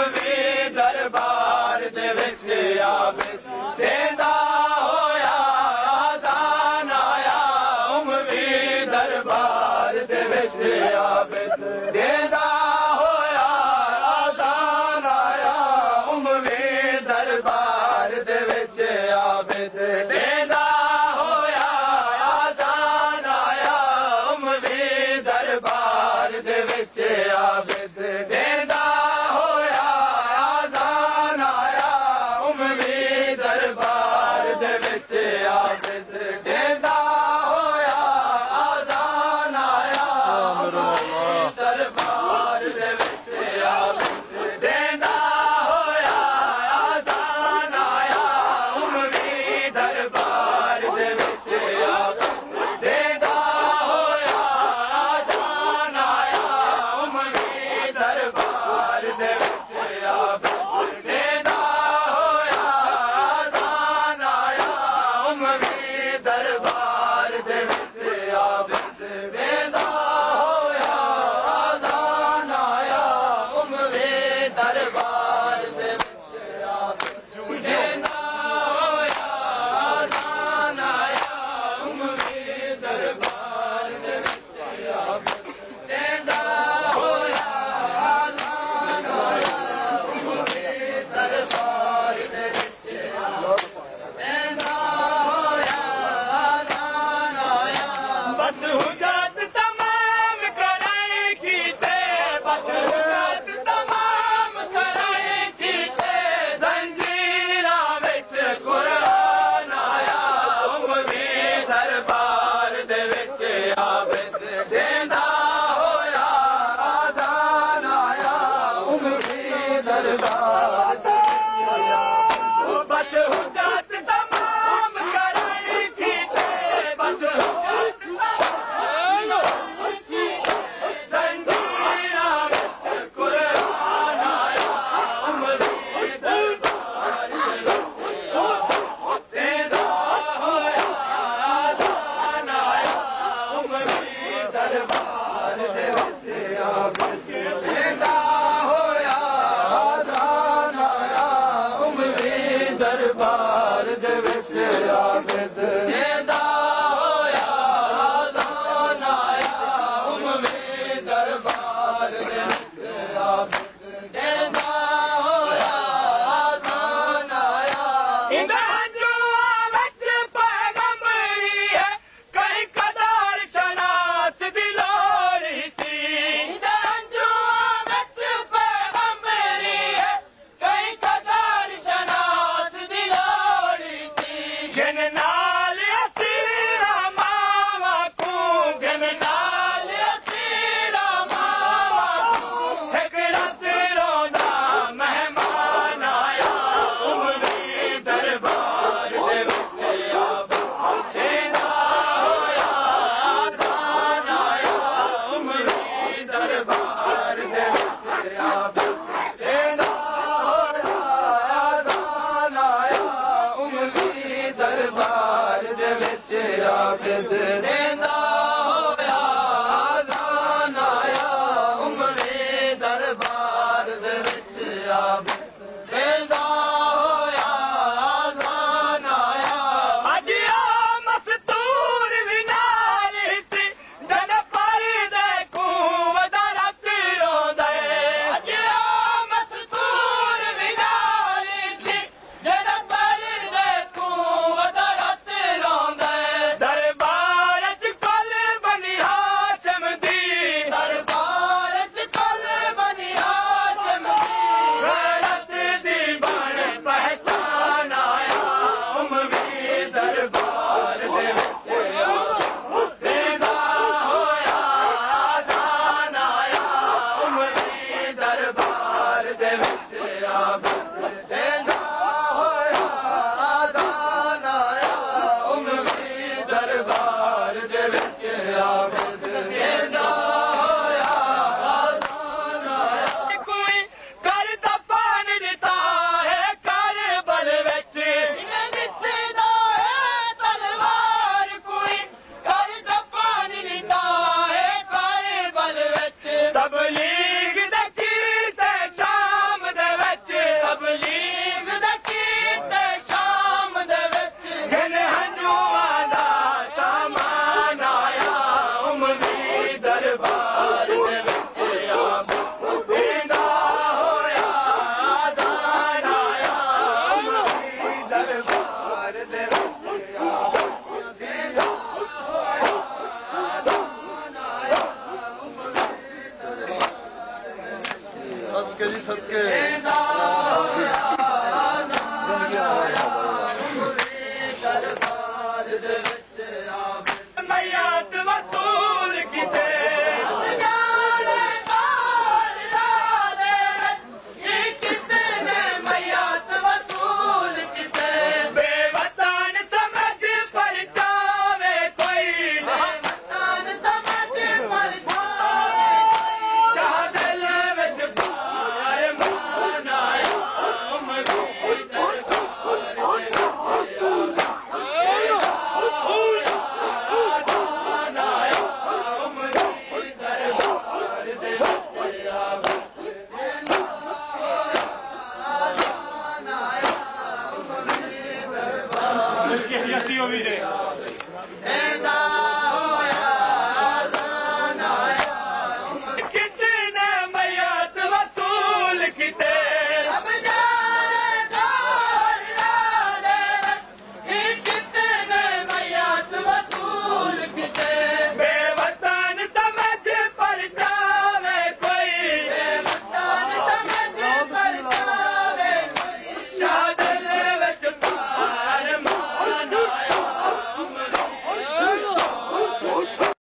उमवी दरबार दे विच आवे देंदा होया आज़ान आया उमवी दरबार दे विच आवे देंदा होया आज़ान आया उमवी दरबार दे विच आवे देंदा होया आज़ान आया उमवी दरबार दे विच आवे देंदा होया आज़ान आया उमवी दरबार दे विच आवे देंदा होया आज़ान आया उमवी दरबार दे विच आवे देंदा होया आज़ान आया उमवी दरबार दे विच आवे देंदा होया आज़ान आया उमवी दरबार दे विच आवे देंदा होया आज़ान आया उमवी दरबार दे विच आवे देंदा होया आज़ान आया उमवी दरबार दे विच आवे देंदा होया आज़ान आया उमवी दरबार दे विच आवे देंदा होया आज़ान आया उमवी दरबार दे विच देंदा होया आज़ान आया बस हुज्जत तमाम कराए कीते बस हुज्जत तमाम कराए कीते ज़ंजीरां विच कुरान आया उमवी दरबार दे विच आवे देंदा होया आज़ान आया उमवी दरबार दे बस हुज्जत तमाम कराए कीते बस हुज्जत ज़ंजीरां विच कुरान आया उमवी दरबार दे विच देंदा होया आज़ान आया उमवी दरबार दे विच आवे देंदा होया आज़ान आया उमवी दरबार दे विच आवे देंदा होया आज़ान आया उमवी दरबार दे विच आवे देंदा होया आज़ान आया इंदा हंझुआं विच पैगंबरी है कई कदर शनास दी लोड़ सी इंदा हंझुआं विच पैगंबरी है कई कदर शनास दी लोड़ सी जिन नाल असीरां मावां कूं जिन नाल असीरां मावां कूं इक रत रोंदा मेहमान आया उमवी दरबार दे विच आवे देंदा होया आज़ान आया उमवी दरबार दे विच आवे देंदा होया आज़ान आया उमवी दरबार दे विच आवे देंदा होया आज़ान आया उमवी दरबार दे विच आवे देंदा होया आज़ान आया अज आ मस्तूर भी नाल सी जद परदे कूं वदा रत रोंदा अज आ मस्तूर भी नाल सी जद परदे कूं वदा रत रोंदा दरबार च कल बनी हाशम दी दरबार च कल बनी हाशम दी गैरत दी बन पहचान आया उमवी दरबार दे विच देंदा होया आज़ान आया उमवी दरबार दे विच आवे